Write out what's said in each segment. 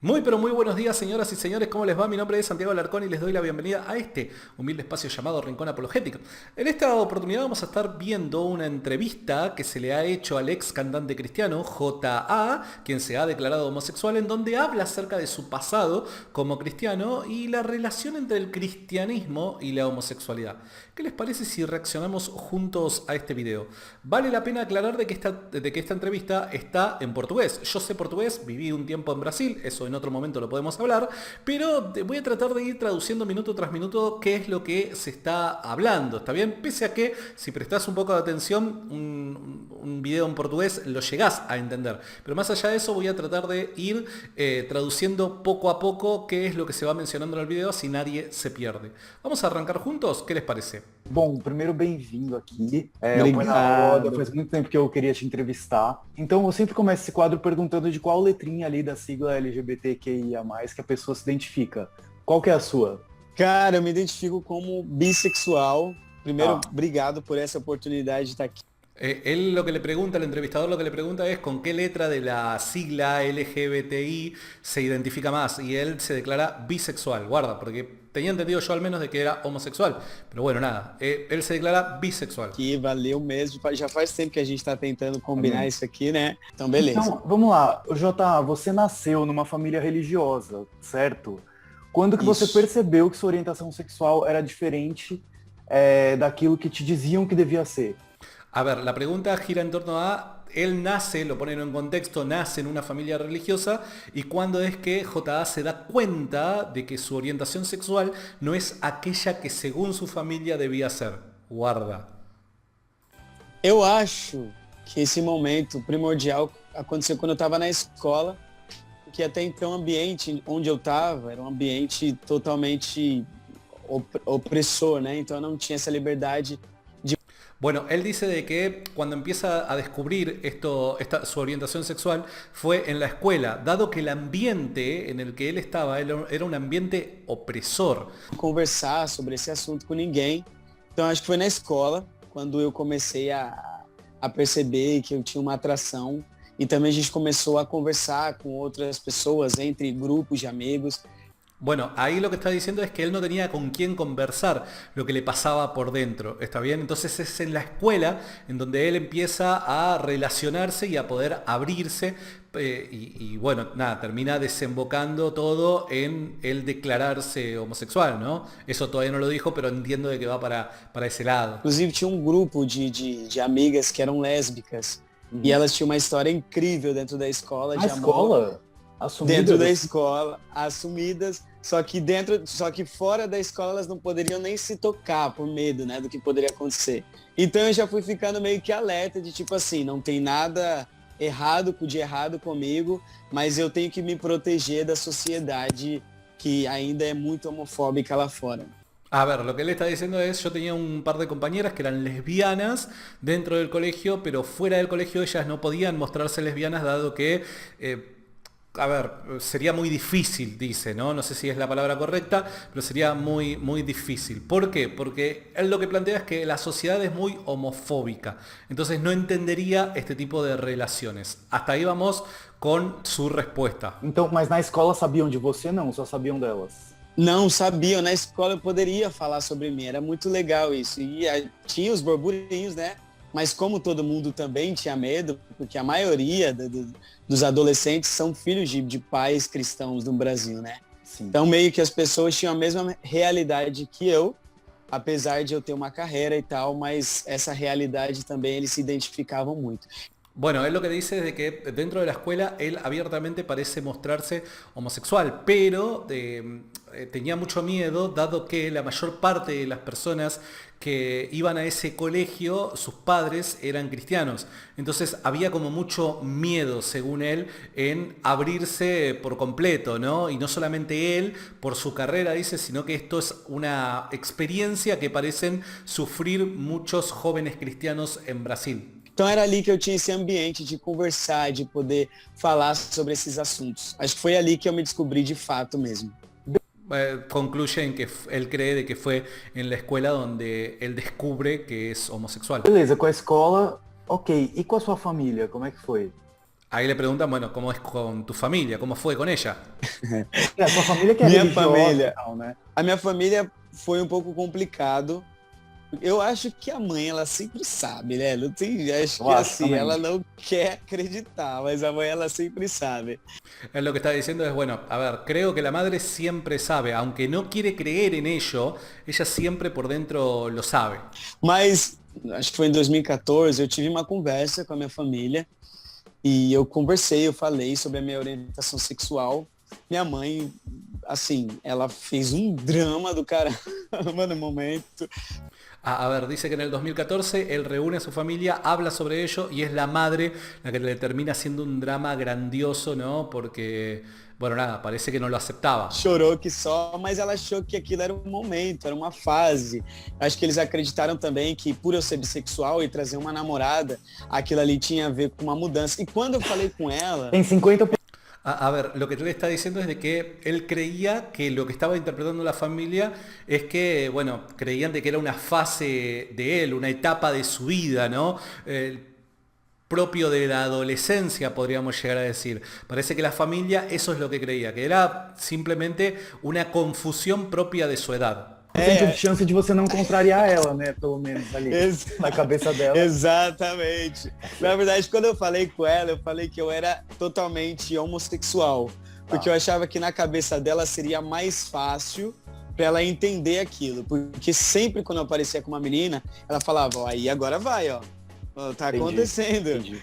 Muy pero muy buenos días señoras y señores, ¿cómo les va? Mi nombre es Santiago Alarcón y les doy la bienvenida a este humilde espacio llamado Rincón Apologético. En esta oportunidad vamos a estar viendo una entrevista que se le ha hecho al ex cantante cristiano J.A., quien se ha declarado homosexual, en donde habla acerca de su pasado como cristiano y la relación entre el cristianismo y la homosexualidad. ¿Qué les parece si reaccionamos juntos a este video? Vale la pena aclarar de que esta entrevista está en portugués. Yo sé portugués, viví un tiempo en Brasil, eso en otro momento lo podemos hablar, pero voy a tratar de ir traduciendo minuto tras minuto qué es lo que se está hablando, ¿está bien? Pese a que si prestás un poco de atención, un video en portugués lo llegás a entender. Pero más allá de eso voy a tratar de ir traduciendo poco a poco qué es lo que se va mencionando en el video, si nadie se pierde. Vamos a arrancar juntos, ¿qué les parece? Bom, primeiro bem-vindo aqui. O Põe na Roda, Obrigado. faz muito tempo que eu queria te entrevistar. Então eu sempre começo esse quadro perguntando de qual letrinha ali da sigla LGBTQIA+, que a pessoa se identifica. Qual que é a sua? Cara, eu me identifico como bissexual. Primeiro, Tá. obrigado por essa oportunidade de estar aqui. Él lo que le pregunta, el entrevistador lo que le pregunta es con qué letra de la sigla LGBTI se identifica más y él se declara bisexual, guarda, porque tenía entendido yo al menos de que era homosexual, pero bueno, nada, él se declara bisexual. Valeu mesmo. Já faz tempo que a gente está tentando combinar Amém. isso aqui, né? Então, beleza. Então, vamos lá. Jota, você nasceu numa família religiosa, certo? Quando que você Isso. percebeu que sua orientação sexual era diferente daquilo que te diziam que devia ser? A ver, la pregunta gira en torno a, él nace, lo ponen en contexto, nace en una familia religiosa y cuándo es que J.A. se da cuenta de que su orientación sexual no es aquella que según su familia debía ser. Guarda. Eu acho que esse momento primordial aconteceu quando eu estava na escola, porque até então o ambiente onde eu estava era um ambiente totalmente opressor, né? Então eu não tinha essa liberdade. Bueno, él dice de que cuando empieza a descubrir su orientación sexual fue en la escuela, dado que el ambiente en el que él estaba era un ambiente opresor. Conversar sobre esse assunto com ninguém. Então acho que foi na escola quando eu comecei a perceber que eu tinha uma atração e também a gente começou a conversar com outras pessoas entre grupos de amigos. Bueno, ahí lo que está diciendo es que él no tenía con quién conversar lo que le pasaba por dentro, ¿está bien? Entonces es en la escuela en donde él empieza a relacionarse y a poder abrirse y bueno, nada, termina desembocando todo en el declararse homosexual, ¿no? Eso todavía no lo dijo, pero entiendo de que va para ese lado. Inclusive tinha um grupo de amigas que eram lésbicas e elas tinham uma história incrível dentro da escola Na de amor. escola? Assumida? Dentro da escola, assumidas, só que fora da escola elas não poderiam nem se tocar por medo, né, do que poderia acontecer. Então eu já fui ficando meio que alerta de tipo assim, não tem nada de errado comigo, mas eu tenho que me proteger da sociedade que ainda é muito homofóbica lá fora. A ver, lo que él está diciendo es, yo tenía un par de compañeras que eran lesbianas dentro del colegio, pero fuera del colegio ellas no podían mostrarse lesbianas dado que a ver, sería muy difícil, dice, ¿no? No sé si es la palabra correcta, pero sería muy, muy difícil. ¿Por qué? Porque él lo que plantea es que la sociedad es muy homofóbica. Entonces no entendería este tipo de relaciones. Hasta ahí vamos con su respuesta. Então, mas na escola sabiam de você? Não, só sabiam delas. Não sabiam, na escola eu poderia falar sobre mim, era muito legal isso. E tinha os burburinhos, né? Mas como todo mundo também tinha medo, porque a maioria dos adolescentes são filhos de pais cristãos no Brasil, né? Sim. Então meio que as pessoas tinham a mesma realidade que eu, apesar de eu ter uma carreira e tal, mas essa realidade também eles se identificavam muito. Bueno, él lo que dice es de que dentro de la escuela él abiertamente parece mostrarse homosexual, pero tenía mucho miedo dado que la mayor parte de las personas que iban a ese colegio, sus padres eran cristianos. Entonces había como mucho miedo, según él, en abrirse por completo, ¿no? Y no solamente él, por su carrera, dice, sino que esto es una experiencia que parecen sufrir muchos jóvenes cristianos en Brasil. Então era ali que eu tinha esse ambiente de conversar, de poder falar sobre esses assuntos. Acho que foi ali que eu me descobri de fato mesmo. Concluye en que él cree de que fue en la escuela donde él descubre que es homosexual. Beleza, com a escola, ok. E com a sua família, como é que foi? Ahí le preguntan, bueno, ¿cómo es con tu familia? ¿Cómo fue con ella? É, sua família que é Minha religiosa e família. tal, né? A minha família foi um pouco complicado. Eu acho que a mãe, ela sempre sabe, né? Não tem, acho Eu que acho assim, ela também. não quer acreditar, mas a mãe, ela sempre sabe. Él lo que está diciendo es, bueno, a ver, creo que la madre siempre sabe, aunque no quiere creer en ello, ella siempre por dentro lo sabe. Mas, acho que foi em 2014, eu tive uma conversa com a minha família e eu conversei, eu falei sobre a minha orientação sexual. Minha mãe, assim, ela fez um drama do caramba no momento. A ver, dice que en el 2014 él reúne a su familia, habla sobre ello y es la madre la que le termina haciendo un drama grandioso, ¿no? Porque, bueno, nada, parece que no lo aceptaba. Chorou que só, mas ela achou que aquilo era um momento, era uma fase. Acho que eles acreditaram também que por eu ser bissexual e trazer uma namorada, aquilo ali tinha a ver com uma mudança. E quando eu falei com ela, Tem 50%. A ver, lo que él está diciendo es de que él creía que lo que estaba interpretando la familia es que, bueno, creían de que era una fase de él, una etapa de su vida, ¿no? Propio de la adolescencia, podríamos llegar a decir. Parece que la familia eso es lo que creía, que era simplemente una confusión propia de su edad. De chance de você não contrariar ela, né? Pelo menos ali, na cabeça dela. Exatamente. Na verdade, quando eu falei com ela, eu falei que eu era totalmente homossexual. Porque eu achava que na cabeça dela seria mais fácil para ela entender aquilo. Porque sempre quando eu aparecia com uma menina, ela falava, ó, aí agora vai, ó. Tá acontecendo. Entendi.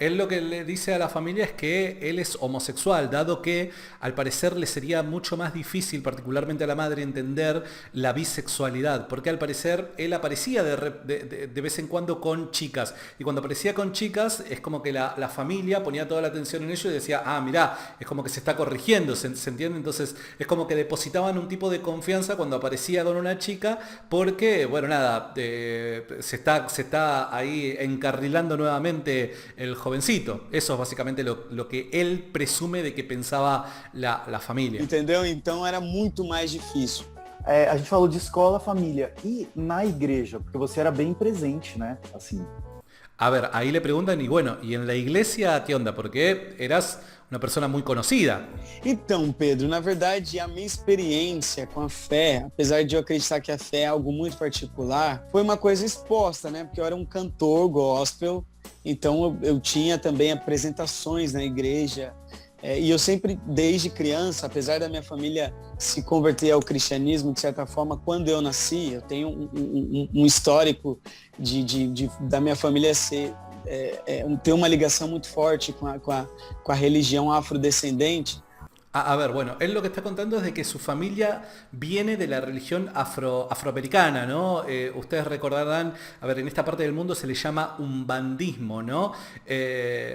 Él lo que le dice a la familia es que él es homosexual, dado que al parecer le sería mucho más difícil, particularmente a la madre, entender la bisexualidad, porque al parecer él aparecía de vez en cuando con chicas, y cuando aparecía con chicas es como que la familia ponía toda la atención en ello y decía, ah, mirá, es como que se está corrigiendo, ¿se entiende? Entonces es como que depositaban un tipo de confianza cuando aparecía con una chica, porque, bueno, nada, se está ahí encarrilando nuevamente el jovencito. Eso es básicamente lo que él presume de que pensaba la familia. Entendeu? Então era muito mais difícil. É, a gente falou de escola, família. E na igreja? Porque você era bem presente, né? Assim. A ver, ahí le preguntan, y bueno, ¿y en la iglesia qué onda? Porque eras una persona muy conocida. Então, Pedro, na verdade, a minha experiência com a fé, apesar de eu acreditar que a fé é algo muito particular, foi uma coisa exposta, né? Porque eu era um cantor gospel, então eu tinha também apresentações na igreja. E eu sempre, desde criança, apesar da minha família se converter ao cristianismo, de certa forma, quando eu nasci, eu tenho um histórico da minha família ter uma ligação muito forte com a religião afrodescendente. A ver, bueno, él lo que está contando es de que su familia viene de la religión afroamericana, ¿no? Ustedes recordarán, a ver, en esta parte del mundo se le llama umbandismo, ¿no?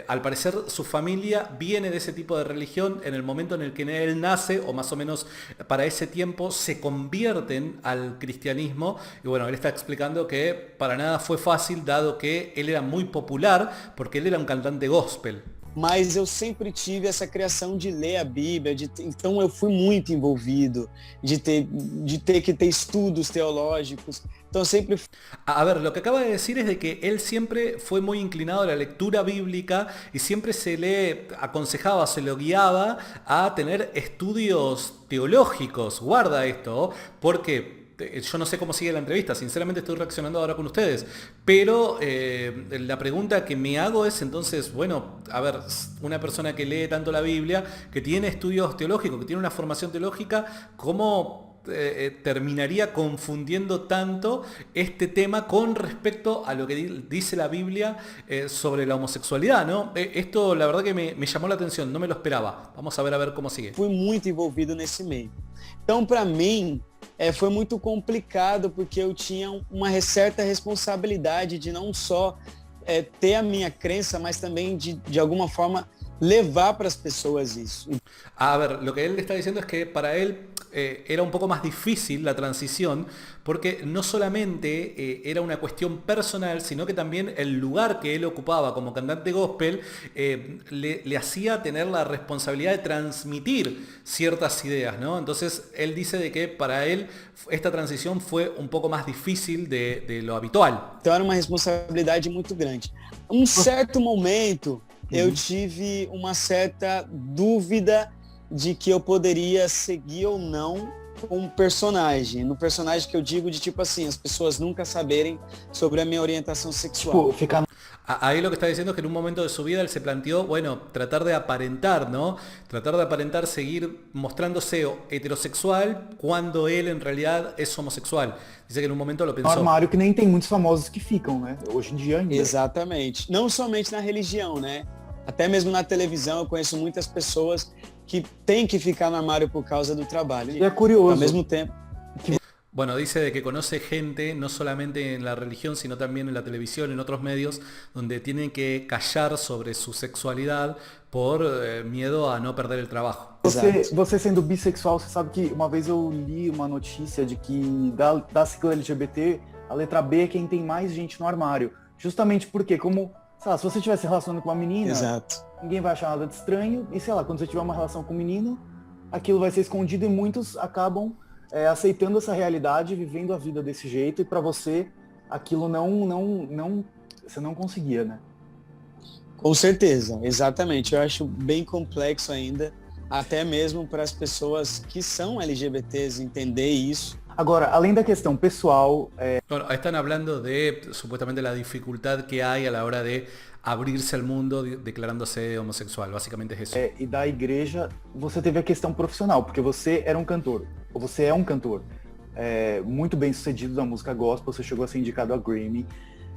Al parecer su familia viene de ese tipo de religión en el momento en el que él nace, o más o menos para ese tiempo, se convierten al cristianismo. Y bueno, él está explicando que para nada fue fácil, dado que él era muy popular, porque él era un cantante gospel. Mas eu sempre tive essa criação de ler a Bíblia, então eu fui muito envolvido, de ter que ter estudos teológicos. Então sempre... A ver, lo que acaba de decir es de que él siempre fue muy inclinado a la lectura bíblica y siempre se le aconsejaba, se lo guiaba a tener estudios teológicos. Guarda esto, porque... Yo no sé cómo sigue la entrevista, sinceramente estoy reaccionando ahora con ustedes, pero la pregunta que me hago es entonces, bueno, a ver, una persona que lee tanto la Biblia, que tiene estudios teológicos, que tiene una formación teológica, ¿cómo terminaría confundiendo tanto este tema con respecto a lo que dice la Biblia sobre la homosexualidad, ¿no? Esto la verdad que me llamó la atención, no me lo esperaba. Vamos a ver cómo sigue. Fui muito envolvido nesse meio. Então, para mim, foi muito complicado, porque eu tinha uma certa responsabilidade de não só ter a minha crença, mas também de alguma forma levar para as pessoas isso. A ver, lo que él está diciendo es que para él era un poco más difícil la transición, porque no solamente era una cuestión personal, sino que también el lugar que él ocupaba como cantante gospel le hacía tener la responsabilidad de transmitir ciertas ideas, ¿no? Entonces él dice de que para él esta transición fue un poco más difícil de lo habitual. Então era uma responsabilidade muito grande. Um certo momento, eu tive uma certa dúvida de que eu poderia seguir ou não com um personagem. No personagem que eu digo de tipo assim, as pessoas nunca saberem sobre a minha orientação sexual. Tipo, ficar Ahí lo que está diciendo es que en un momento de su vida él se planteó, bueno, tratar de aparentar, ¿no? Tratar de aparentar seguir mostrándose heterosexual cuando él en realidad es homosexual. Dice que en un momento lo no pensó. armário que nem tem muitos famosos que ficam, né? Hoje em dia ainda. Exatamente. Não somente na religião, né? Até mesmo na televisão eu conheço muitas pessoas que têm que ficar no armário por causa do trabalho. E é curioso. Ao mesmo tempo. Bueno, dice de que conoce gente, no solamente en la religión, sino también en la televisión, en otros medios, donde tienen que callar sobre su sexualidad por miedo a no perder el trabajo. Você sendo bissexual, você sabe que uma vez eu li uma notícia de que da sigla LGBT, a letra B é quem tem mais gente no armário. Justamente porque, como, sei lá, se você estiver se relacionando com uma menina, Exato. ninguém vai achar nada de estranho. E sei lá, quando você tiver uma relação com um menino, aquilo vai ser escondido e muitos acabam aceitando essa realidade, vivendo a vida desse jeito, e para você aquilo você não conseguia, né? Com certeza, exatamente. Eu acho bem complexo ainda, até mesmo para as pessoas que são LGBTs entender isso. Agora, além da questão pessoal... Bueno, están hablando de supuestamente la dificultad que hay a la hora de abrirse al mundo declarándose homosexual. Básicamente es eso. E da igreja, você teve a questão profissional, porque você era um cantor, ou você é um cantor muito bem sucedido da música gospel, você chegou a ser indicado a Grammy.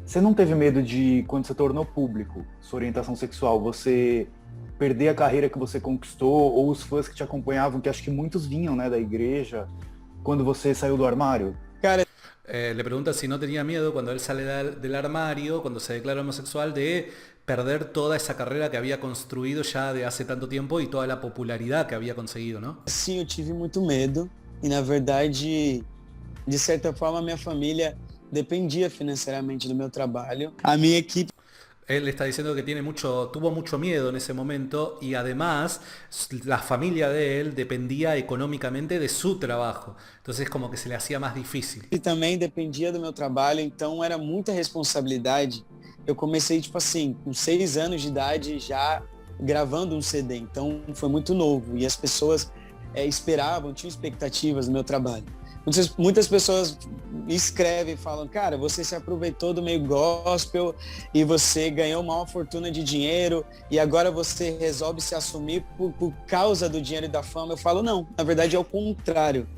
Você não teve medo de, quando você tornou público sua orientação sexual, você perder a carreira que você conquistou, ou os fãs que te acompanhavam, que acho que muitos vinham, né, da igreja, quando você saiu do armário? Cara, le pregunta si no tenía miedo cuando él sale del armario, cuando se declara homosexual, de perder toda esa carrera que había construido ya de hace tanto tiempo y toda la popularidad que había conseguido, ¿no? sim, eu tive muito medo e, na verdade, de certa forma, minha família dependia financeiramente do meu trabalho. A minha equipe Él está diciendo que tuvo mucho miedo en ese momento y además la familia de él dependía económicamente de su trabajo. Entonces como que se le hacía más difícil. também dependia do meu trabalho, então era muita responsabilidade. Eu comecei, tipo assim, com 6 anos de idade já gravando um CD, então foi muito novo e as pessoas esperavam, tinham expectativas no meu trabalho. Muitas pessoas escrevem e falam, cara, você se aproveitou do meio gospel e você ganhou uma fortuna de dinheiro e agora você resolve se assumir por causa do dinheiro e da fama. Eu falo, não, na verdade é o contrário.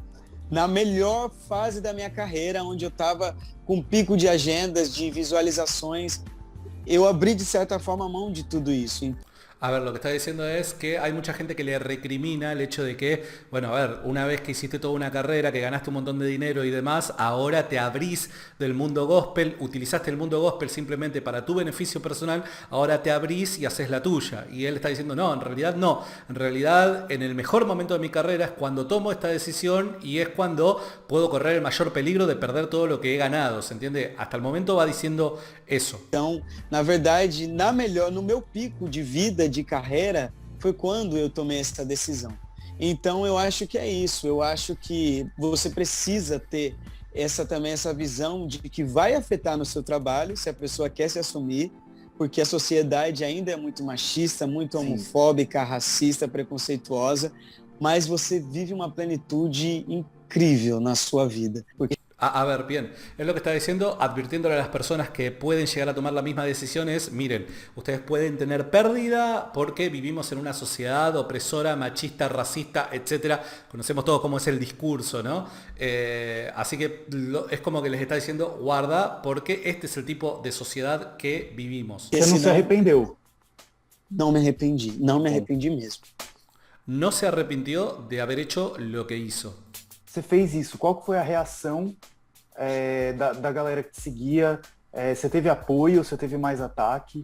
Na melhor fase da minha carreira, onde eu estava com pico de agendas, de visualizações, eu abri de certa forma a mão de tudo isso. A ver, lo que está diciendo es que hay mucha gente que le recrimina el hecho de que, bueno, a ver, una vez que hiciste toda una carrera, que ganaste un montón de dinero y demás, ahora te abrís del mundo gospel, utilizaste el mundo gospel simplemente para tu beneficio personal, ahora te abrís y haces la tuya. Y él está diciendo, no, en realidad no. En realidad, en el mejor momento de mi carrera es cuando tomo esta decisión y es cuando puedo correr el mayor peligro de perder todo lo que he ganado, ¿se entiende? Hasta el momento va diciendo eso. Então, na verdade, no meu pico de vida, de carreira, foi quando eu tomei essa decisão. Então eu acho que é isso, eu acho que você precisa ter essa visão de que vai afetar no seu trabalho, se a pessoa quer se assumir, porque a sociedade ainda é muito machista, muito homofóbica, racista, preconceituosa, mas você vive uma plenitude incrível na sua vida. A ver, bien, es lo que está diciendo, advirtiéndole a las personas que pueden llegar a tomar la misma decisión es, miren, ustedes pueden tener pérdida porque vivimos en una sociedad opresora, machista, racista, etcétera. Conocemos todos cómo es el discurso, ¿no? Así que es como que les está diciendo, guarda, porque este es el tipo de sociedad que vivimos. Você não se arrependeu? Não me arrependi mesmo. No se arrepintió de haber hecho lo que hizo. Você fez isso, qual que foi a reação da galera que te seguia? Você teve apoio, você teve mais ataque?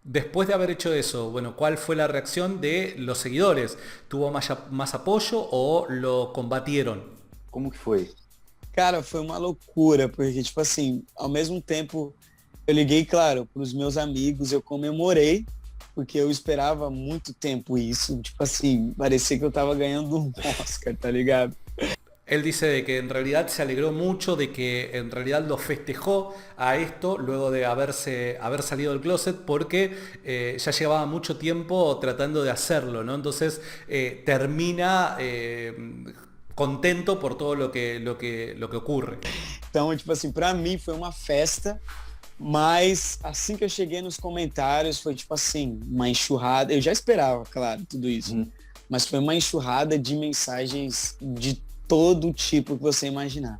Después de haber hecho eso, bueno, ¿cuál fue la reacción de los seguidores? ¿Tuvo más apoyo o lo combatieron? Como que foi? Cara, foi uma loucura, porque, tipo assim, ao mesmo tempo, eu liguei, claro, para os meus amigos, eu comemorei, porque eu esperava há muito tempo isso, tipo assim, parecia que eu tava ganhando um Oscar, tá ligado? Él dice de que en realidad se alegró mucho, de que en realidad lo festejó a esto luego de haber salido del closet, porque ya llevaba mucho tiempo tratando de hacerlo, ¿no? Entonces termina contento por todo lo que ocurre. Então, tipo assim, pra mim foi uma festa, mas assim que eu cheguei nos comentários foi tipo assim, uma enxurrada. Eu já esperava, claro, tudo isso, mas foi uma enxurrada de mensagens de todo tipo que você imaginar.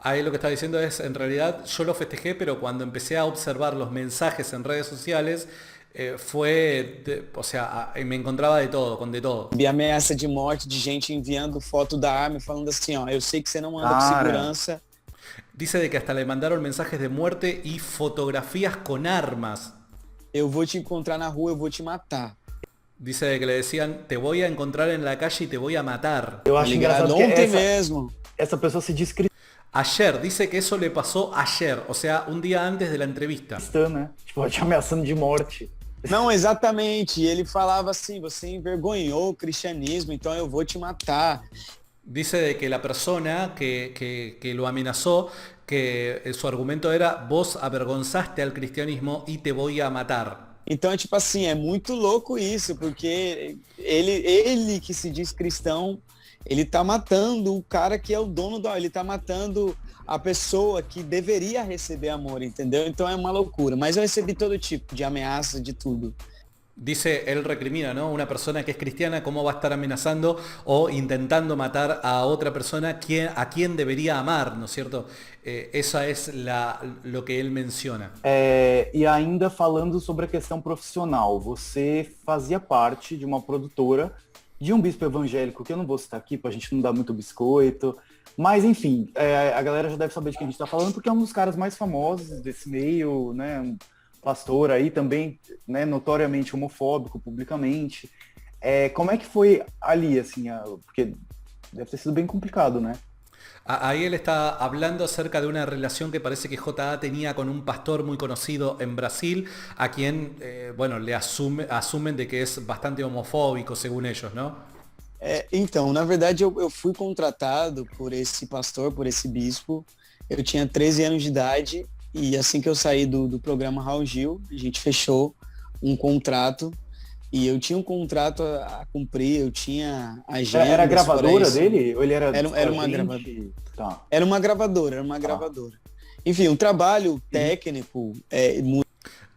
Ahí lo que está diciendo es, en realidad yo lo festejé, pero cuando empecé a observar los mensajes en redes sociales, me encontraba de todo, con de todo. Vi ameaça de morte de gente enviando foto da arma e falando assim, ó, eu sei que você não anda com Cara. segurança. Dice de que hasta le mandaron mensajes de muerte y fotografías con armas. Eu vou te encontrar na rua, eu vou te matar. Dice de que le decían, te voy a encontrar en la calle y te voy a matar. Eu acho Ligado engraçado que ontem mesmo. essa pessoa se diz Ayer, dice que eso le pasó ayer, o sea, un día antes de la entrevista. cristã, né? Tipo, te ameaçando de morte. Não, exatamente. E ele falava assim, você envergonhou o cristianismo, então eu vou te matar. Dice de que la persona que lo amenazó, que su argumento era, vos avergonzaste al cristianismo y te voy a matar. Então, tipo assim, é muito louco isso, porque ele que se diz cristão, ele tá matando o cara que é o dono ele tá matando a pessoa que deveria receber amor, entendeu? Então é uma loucura. Mas eu recebi todo tipo de ameaça, de tudo. Dice, él recrimina, ¿no? Una persona que es cristiana, ¿cómo va a estar amenazando o intentando matar a otra persona a quien debería amar, ¿no es cierto? Esa es lo que él menciona. E ainda falando sobre a questão profissional, você fazia parte de uma produtora de um bispo evangélico, que eu não vou citar aqui pra gente não dar muito biscoito, mas enfim, a galera já deve saber de quem a gente tá falando, porque é um dos caras mais famosos desse meio, né? Um pastor aí também, né, notoriamente homofóbico publicamente. Como é que foi ali, assim, porque deve ter sido bem complicado, né? Ahí él está hablando acerca de una relación que parece que J.A. tenía con un pastor muy conocido en Brasil, a quien, le asumen de que es bastante homofóbico, según ellos, ¿no? Então, na verdade, eu fui contratado por esse pastor, por esse bispo. Eu tinha 13 anos de idade e assim que eu saí do programa Raul Gil, a gente fechou um contrato e eu tinha um contrato a cumprir, eu tinha agenda. Era a gravadora dele? Ou ele era uma gravadora. Tá. Era uma gravadora. Enfim, um trabalho técnico,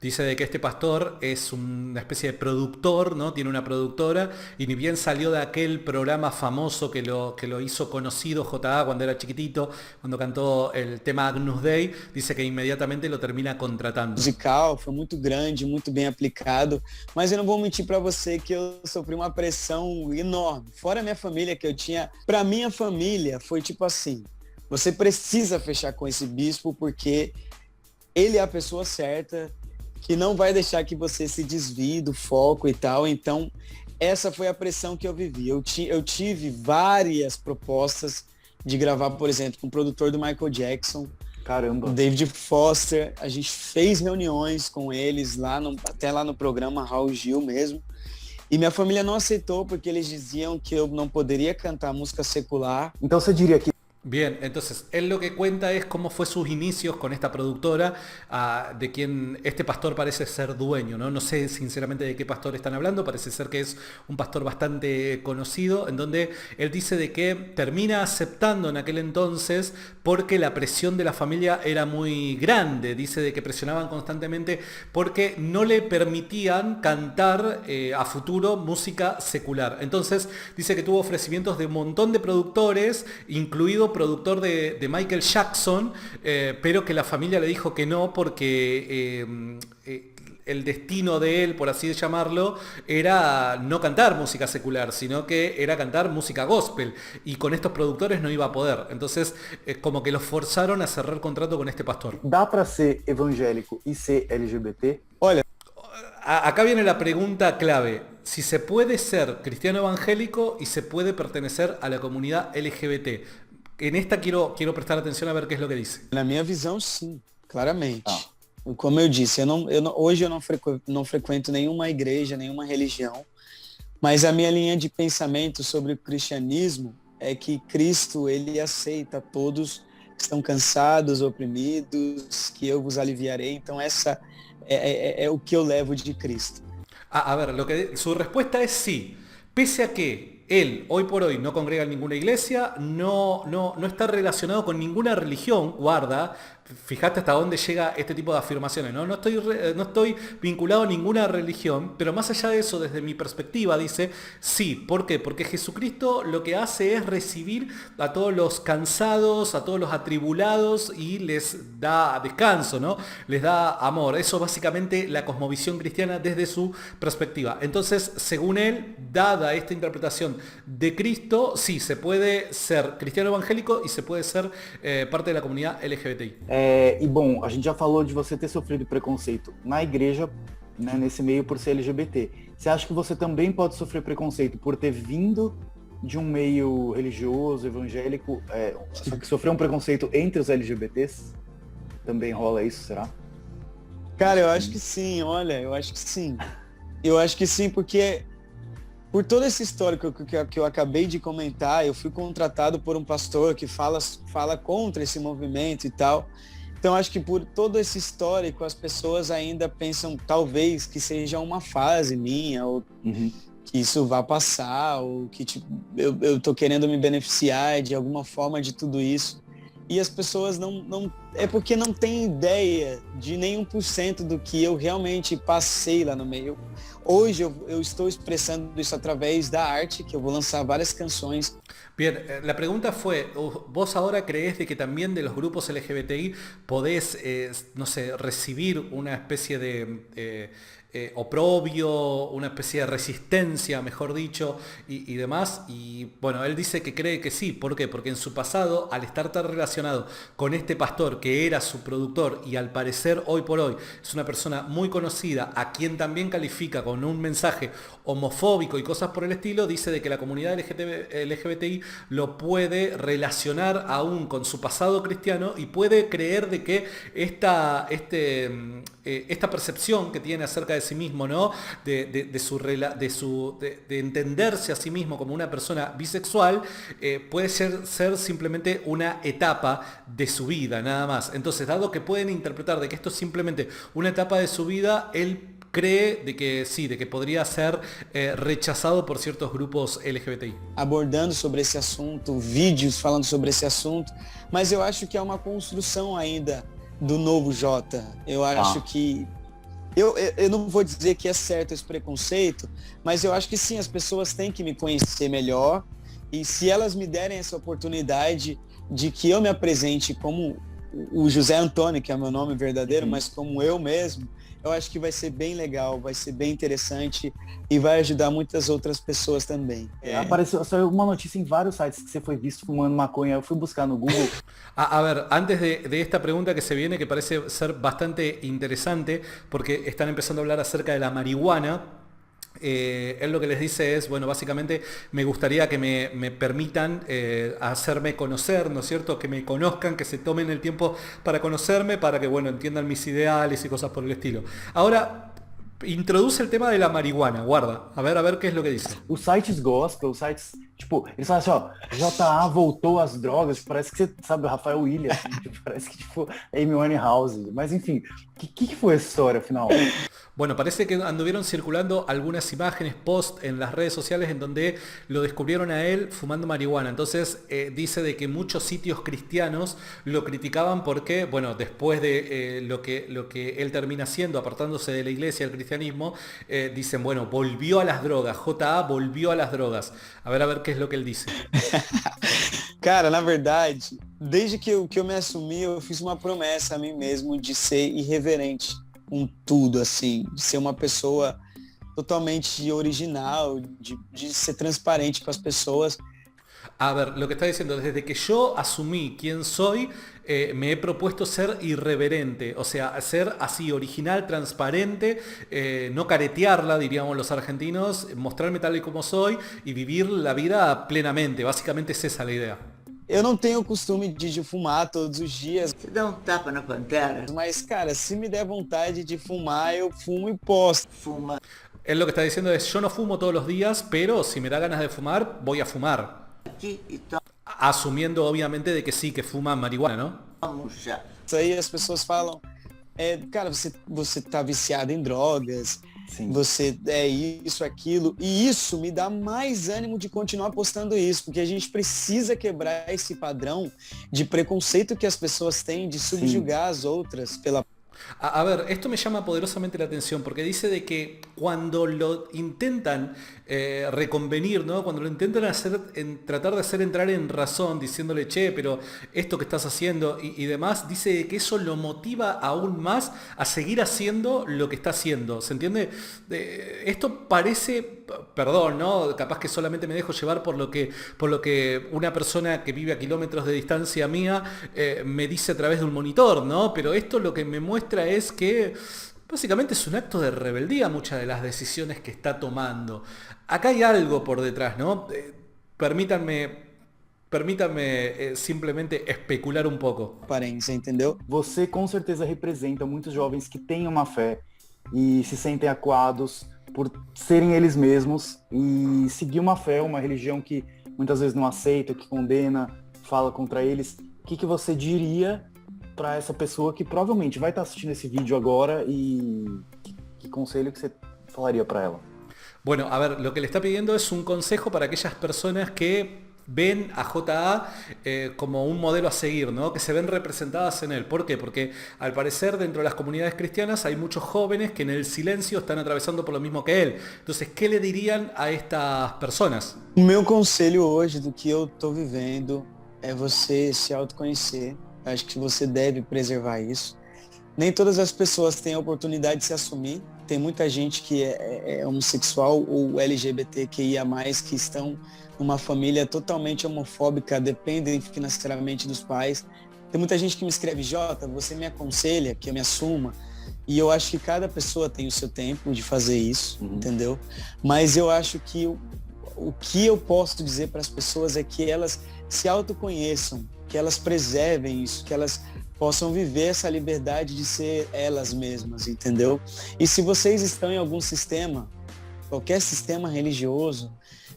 Dice de que este pastor es una especie de productor, ¿no? Tiene una productora y ni bien salió de aquel programa famoso que lo hizo conocido J.A. cuando era chiquitito, cuando cantó el tema Agnus Dei, dice que inmediatamente lo termina contratando. Musical, foi muito grande, muito bem aplicado, mas eu não vou mentir para você que eu sofri uma pressão enorme. Fora a minha família que eu tinha, para minha família foi tipo assim, você precisa fechar com esse bispo porque ele é a pessoa certa, que não vai deixar que você se desvie do foco e tal. Então, essa foi a pressão que eu vivi. Eu tive várias propostas de gravar, por exemplo, com o produtor do Michael Jackson. Caramba. David Foster. A gente fez reuniões com eles até lá no programa Raul Gil mesmo. E minha família não aceitou porque eles diziam que eu não poderia cantar música secular. Então você diria que Bien, entonces él lo que cuenta es cómo fue sus inicios con esta productora, de quien este pastor parece ser dueño, ¿no? No sé sinceramente de qué pastor están hablando, parece ser que es un pastor bastante conocido, en donde él dice de que termina aceptando en aquel entonces porque la presión de la familia era muy grande, dice de que presionaban constantemente porque no le permitían cantar a futuro música secular. Entonces dice que tuvo ofrecimientos de un montón de productores, incluido productor de Michael Jackson, pero que la familia le dijo que no porque el destino de él, por así llamarlo, era no cantar música secular, sino que era cantar música gospel, y con estos productores no iba a poder. Entonces, como que los forzaron a cerrar contrato con este pastor. dá para ser evangélico e ser LGBT? Olha, Acá viene la pregunta clave. Si se puede ser cristiano evangélico y se puede pertenecer a la comunidad LGBT. En esta quiero prestar atención a ver qué es lo que dice. na minha visão, sim, claramente. Como eu disse, hoje eu não frequento nenhuma igreja, nenhuma religião, mas a minha linha de pensamento sobre o cristianismo é que Cristo, ele aceita todos que estão cansados, oprimidos, que eu vos aliviarei. Então essa é o que eu levo de Cristo. A ver, su respuesta es sí. Pese a que él hoy por hoy no congrega en ninguna iglesia, no está relacionado con ninguna religión, guarda, fíjate hasta dónde llega este tipo de afirmaciones, ¿no? No estoy vinculado a ninguna religión, pero más allá de eso, desde mi perspectiva, dice, sí, ¿por qué? Porque Jesucristo lo que hace es recibir a todos los cansados, a todos los atribulados y les da descanso, ¿no? Les da amor. Eso básicamente la cosmovisión cristiana desde su perspectiva. Entonces, según él, dada esta interpretación de Cristo, sí, se puede ser cristiano evangélico y se puede ser parte de la comunidad LGBTI. E bom, a gente já falou de você ter sofrido preconceito na igreja, né, nesse meio por ser LGBT. Você acha que você também pode sofrer preconceito por ter vindo de um meio religioso, evangélico, só que sofrer um preconceito entre os LGBTs? Também rola isso, será? Cara, eu acho que sim, olha, eu acho que sim. Eu acho que sim, porque por todo esse histórico que eu acabei de comentar, eu fui contratado por um pastor que fala contra esse movimento e tal. Então, acho que por todo esse histórico, as pessoas ainda pensam, talvez, que seja uma fase minha, ou que isso vá passar, ou que tipo, eu tô querendo me beneficiar de alguma forma de tudo isso. E as pessoas não é porque não têm ideia de nenhum por cento do que eu realmente passei lá no meio. Hoje eu estou expresando isso através da arte, que eu vou lançar várias canções. Bien, la pregunta fue, ¿vos ahora creés de que también de los grupos LGBTI podés, no sé, recibir una especie de oprobio, una especie de resistencia, mejor dicho, y demás? Y bueno, él dice que cree que sí. ¿Por qué? Porque en su pasado, al estar tan relacionado con este pastor que era su productor y al parecer hoy por hoy es una persona muy conocida, a quien también califica con un mensaje homofóbico y cosas por el estilo, dice de que la comunidad LGBTI lo puede relacionar aún con su pasado cristiano y puede creer de que esta percepción que tiene acerca de sí mismo, ¿no? De entenderse a sí mismo como una persona bisexual, puede ser simplemente una etapa de su vida, nada más. Entonces, dado que pueden interpretar de que esto es simplemente una etapa de su vida, él cree de que sí, de que podría ser rechazado por ciertos grupos LGBTI. Abordando sobre esse assunto, vídeos falando sobre esse assunto, mas eu acho que é uma construção ainda do novo Jota. Eu acho que eu não vou dizer que é certo esse preconceito, mas eu acho que sim, as pessoas têm que me conhecer melhor, e se elas me derem essa oportunidade de que eu me apresente como o José Antônio, que é meu nome verdadeiro, mas como eu mesmo, eu acho que vai ser bem legal, vai ser bem interessante e vai ajudar muitas outras pessoas também. Saiu uma notícia em vários sites que você foi visto fumando maconha. Eu fui buscar no Google. A ver, antes de esta pregunta que se viene, que parece ser bastante interesante, porque están empezando a hablar acerca de la marihuana. Él lo que les dice es, bueno, básicamente me gustaría que me permitan hacerme conocer, ¿no es cierto? Que me conozcan, que se tomen el tiempo para conocerme, para que, bueno, entiendan mis ideales y cosas por el estilo. Ahora, introduce el tema de la marihuana, guarda, a ver qué es lo que dice. Os sites gospel, os sites, tipo, eles falam assim, ó, JA voltou às drogas, tipo, parece que você sabe, o Rafael Williams, assim, tipo, parece que, tipo, Amy Winehouse, mas enfim, o que foi essa história, afinal? Bueno, parece que anduvieron circulando algunas imágenes post en las redes sociales en donde lo descubrieron a él fumando marihuana. Entonces dice de que muchos sitios cristianos lo criticaban porque, bueno, después de lo que él termina haciendo, apartándose de la iglesia, del cristianismo, dicen, bueno, volvió a las drogas, JA volvió a las drogas. A ver qué es lo que él dice. Cara, na verdade, desde que eu me assumi, eu fiz uma promessa a mim mesmo de ser irreverente com tudo, assim, de ser uma pessoa totalmente original, de ser transparente com as pessoas. A ver, lo que está diciendo, desde que yo asumí quién soy, me he propuesto ser irreverente, o sea, ser así original, transparente, no caretearla, diríamos los argentinos, mostrarme tal y como soy y vivir la vida plenamente. Básicamente es esa la idea. Eu não tenho o costume de fumar todos os dias. Você dá um tapa na pantera? Mas, cara, se me der vontade de fumar, eu fumo e posto. Fuma. Él lo que está diciendo es, yo no fumo todos los días, pero si me da ganas de fumar, voy a fumar. aqui e Asumiendo obviamente de que sí, que fuman marihuana, ¿no? tomo chá. Isso aí as pessoas falam, cara, você tá viciado em drogas, Sim. você é isso, aquilo, e isso me dá mais ânimo de continuar postando isso, porque a gente precisa quebrar esse padrão de preconceito que as pessoas têm de subjugar as outras pela A ver, esto me llama poderosamente la atención porque dice de que cuando lo intentan reconvenir, ¿no? Cuando lo intentan hacer, tratar de hacer entrar en razón, diciéndole, che, pero esto que estás haciendo y demás, dice que eso lo motiva aún más a seguir haciendo lo que está haciendo. ¿Se entiende? Esto parece, perdón, ¿no? Capaz que solamente me dejo llevar por lo que una persona que vive a kilómetros de distancia mía me dice a través de un monitor, ¿no? Pero esto lo que me muestra es que básicamente es un acto de rebeldía muchas de las decisiones que está tomando. Acá hay algo por detrás, ¿no? Permítanme simplesmente especular um pouco. aparência, entendeu? Você com certeza representa muitos jovens que têm uma fé e se sentem acuados por serem eles mesmos e seguir uma fé, uma religião que muitas vezes não aceita, que condena, fala contra eles. O que você diria para essa pessoa que provavelmente vai estar assistindo esse vídeo agora e que conselho que você falaria para ela? Bueno, a ver, lo que le está pidiendo es un consejo para aquellas personas que ven a JA como un modelo a seguir, ¿no? Que se ven representadas en él. ¿Por qué? Porque al parecer dentro de las comunidades cristianas hay muchos jóvenes que en el silencio están atravesando por lo mismo que él. Entonces, ¿qué le dirían a estas personas? O meu conselho hoje do que eu tô vivendo é você se autoconhecer. Acho que você deve preservar isso. Nem todas as pessoas têm a oportunidade de se assumir. Tem muita gente que é homossexual ou LGBTQIA+, que estão numa família totalmente homofóbica, dependem financeiramente dos pais. Tem muita gente que me escreve, Jota, você me aconselha que eu me assuma? E eu acho que cada pessoa tem o seu tempo de fazer isso, entendeu? Mas eu acho que o que eu posso dizer para as pessoas é que elas se autoconheçam, que elas preservem isso, que elas possam viver essa liberdade de ser elas mesmas, entendeu? E se vocês estão em algum sistema, qualquer sistema religioso,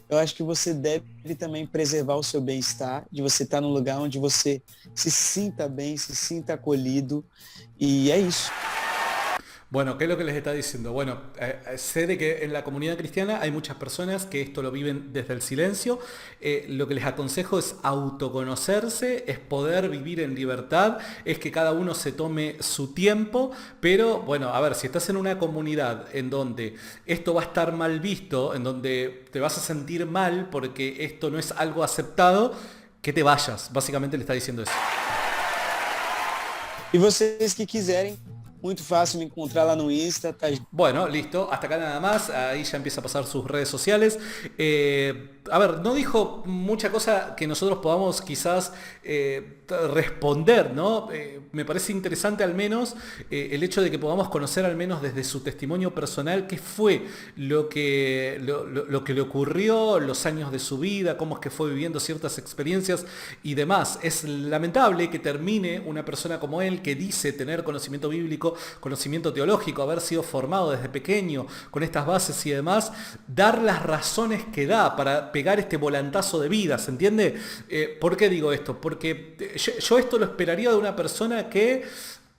eu acho que você deve também preservar o seu bem-estar, de você estar num lugar onde você se sinta bem, se sinta acolhido, e é isso. Bueno, ¿qué es lo que les está diciendo? Bueno, sé de que en la comunidad cristiana hay muchas personas que esto lo viven desde el silencio. Lo que les aconsejo es autoconocerse, es poder vivir en libertad, es que cada uno se tome su tiempo, pero bueno, a ver, si estás en una comunidad en donde esto va a estar mal visto, en donde te vas a sentir mal porque esto no es algo aceptado, que te vayas. Básicamente le está diciendo eso. E vocês que quiserem, muito fácil me encontrar lá no Insta. Tá... Bueno, listo, hasta acá nada más, ahí ya empieza a pasar sus redes sociales. A ver, no dijo mucha cosa que nosotros podamos quizás responder, ¿no? Me parece interesante al menos el hecho de que podamos conocer al menos desde su testimonio personal qué fue lo que le ocurrió, los años de su vida, cómo es que fue viviendo ciertas experiencias y demás. Es lamentable que termine una persona como él que dice tener conocimiento bíblico, conocimiento teológico, haber sido formado desde pequeño con estas bases y demás, dar las razones que da para pegar este volantazo de vida, ¿se entiende? ¿Por qué digo esto? Porque yo esto lo esperaría de una persona que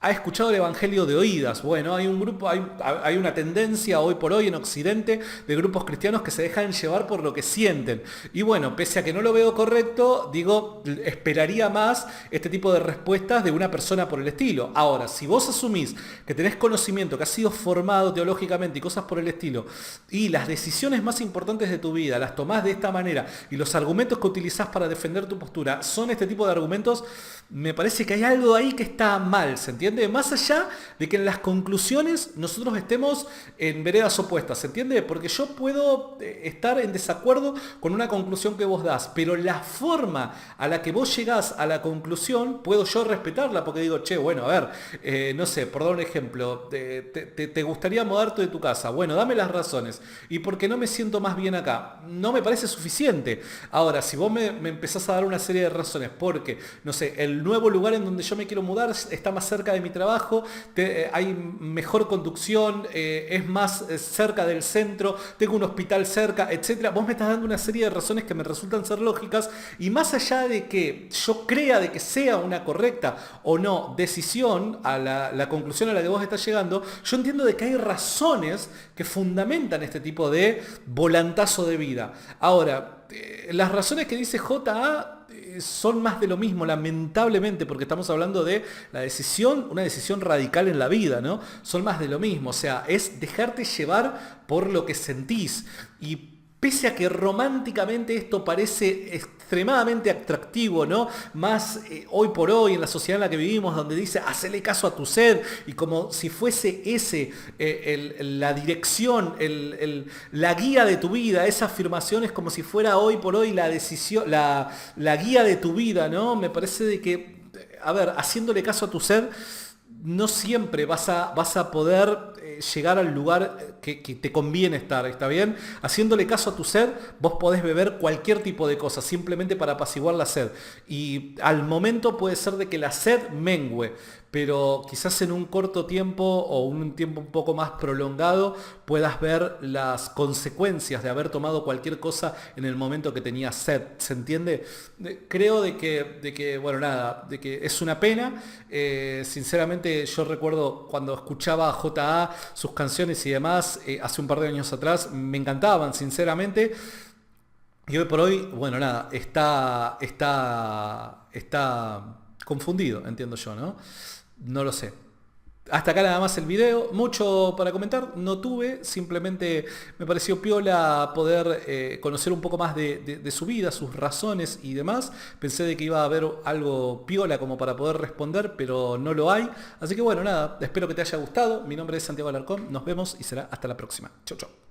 ha escuchado el evangelio de oídas. Bueno, hay un grupo, hay una tendencia hoy por hoy en Occidente de grupos cristianos que se dejan llevar por lo que sienten. Y bueno, pese a que no lo veo correcto, digo, esperaría más este tipo de respuestas de una persona por el estilo. Ahora, si vos asumís que tenés conocimiento, que has sido formado teológicamente y cosas por el estilo, y las decisiones más importantes de tu vida las tomás de esta manera, y los argumentos que utilizás para defender tu postura son este tipo de argumentos, me parece que hay algo ahí que está mal, ¿se entiende? Más allá de que en las conclusiones nosotros estemos en veredas opuestas, ¿se entiende? Porque yo puedo estar en desacuerdo con una conclusión que vos das, pero la forma a la que vos llegás a la conclusión, puedo yo respetarla, porque digo, che, bueno, a ver, no sé, por dar un ejemplo, te gustaría mudarte de tu casa, bueno, dame las razones, y porque no me siento más bien acá, no me parece suficiente. Ahora, si vos me empezás a dar una serie de razones, porque, no sé, el nuevo lugar en donde yo me quiero mudar está más cerca de de mi trabajo, hay mejor conducción, es más cerca del centro, tengo un hospital cerca, etcétera. Vos me estás dando una serie de razones que me resultan ser lógicas, y más allá de que yo crea de que sea una correcta o no decisión, a la conclusión a la que vos estás llegando, yo entiendo de que hay razones que fundamentan este tipo de volantazo de vida. Ahora, las razones que dice J.A. son más de lo mismo, lamentablemente, porque estamos hablando de la decisión, una decisión radical en la vida, ¿no? Son más de lo mismo, o sea, es dejarte llevar por lo que sentís. Y pese a que románticamente esto parece extremadamente atractivo, ¿no? Más hoy por hoy en la sociedad en la que vivimos, donde dice, hacele caso a tu sed, y como si fuese ese la dirección, la guía de tu vida, esa afirmación es como si fuera hoy por hoy la decisión, la guía de tu vida, ¿no? Me parece de que, a ver, haciéndole caso a tu sed, no siempre vas a poder llegar al lugar que te conviene estar, ¿está bien? Haciéndole caso a tu sed, vos podés beber cualquier tipo de cosa, simplemente para apaciguar la sed. Y al momento puede ser de que la sed mengüe, pero quizás en un corto tiempo o un tiempo un poco más prolongado puedas ver las consecuencias de haber tomado cualquier cosa en el momento que tenías sed. ¿Se entiende? Creo de que bueno, nada, de que es una pena. Sinceramente, yo recuerdo cuando escuchaba a J.A., sus canciones y demás, hace un par de años atrás, me encantaban, sinceramente. Y hoy por hoy, bueno, nada, está confundido, entiendo yo, ¿no? No lo sé. Hasta acá nada más el video. Mucho para comentar no tuve, simplemente me pareció piola poder conocer un poco más de su vida, sus razones y demás. Pensé de que iba a haber algo piola como para poder responder, pero no lo hay. Así que bueno, nada, espero que te haya gustado. Mi nombre es Santiago Alarcón, nos vemos y será hasta la próxima. Chau, chau.